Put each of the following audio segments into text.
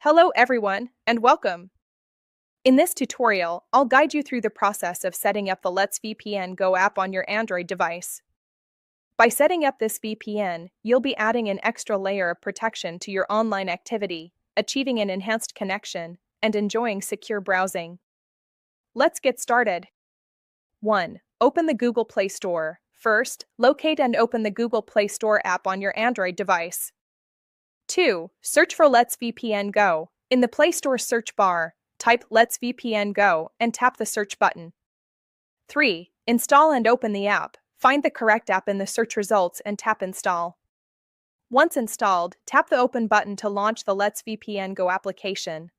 Hello everyone, and welcome! In this tutorial, I'll guide you through the process of setting up the Let VPN Go app on your Android device. By setting up this VPN, you'll be adding an extra layer of protection to your online activity, achieving an enhanced connection, and enjoying secure browsing. Let's get started. 1. Open the Google Play Store. First, locate and open the Google Play Store app on your Android device. 2. Search for Let VPN Go. In the Play Store search bar, type Let VPN Go and tap the search button. 3. Install and open the app. Find the correct app in the search results and tap Install. Once installed, tap the Open button to launch the Let VPN Go application.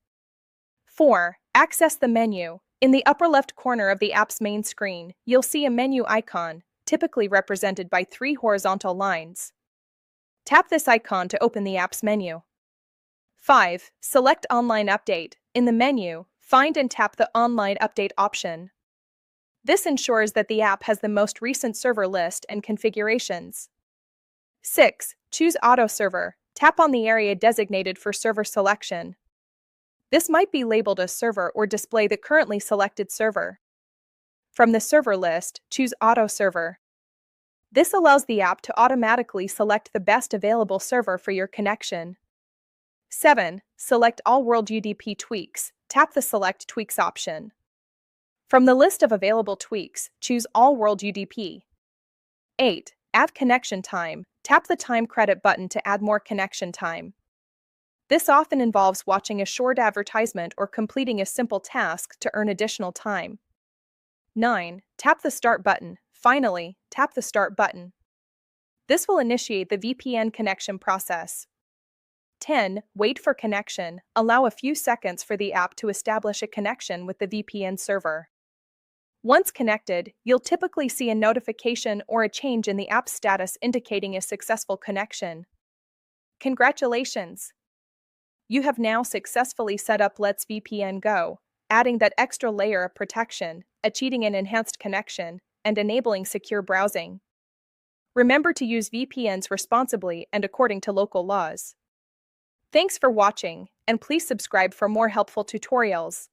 4. Access the menu. In the upper left corner of the app's main screen, you'll see a menu icon, typically represented by 3 horizontal lines. Tap this icon to open the app's menu. 5. Select Online Update. In the menu, find and tap the Online Update option. This ensures that the app has the most recent server list and configurations. 6. Choose Auto Server. Tap on the area designated for server selection. This might be labeled as server or display the currently selected server. From the server list, choose Auto Server. This allows the app to automatically select the best available server for your connection. 7. Select All World UDP tweaks. Tap the Select Tweaks option. From the list of available tweaks, choose All World UDP. 8. Add connection time. Tap the Time Credit button to add more connection time. This often involves watching a short advertisement or completing a simple task to earn additional time. 9. Tap the Start button. Finally, tap the Start button. This will initiate the VPN connection process. 10. Wait for connection. Allow a few seconds for the app to establish a connection with the VPN server. Once connected, you'll typically see a notification or a change in the app status indicating a successful connection. Congratulations! You have now successfully set up Let VPN Go, adding that extra layer of protection, achieving an enhanced connection, and enabling secure browsing. Remember to use VPNs responsibly and according to local laws. Thanks for watching, and please subscribe for more helpful tutorials.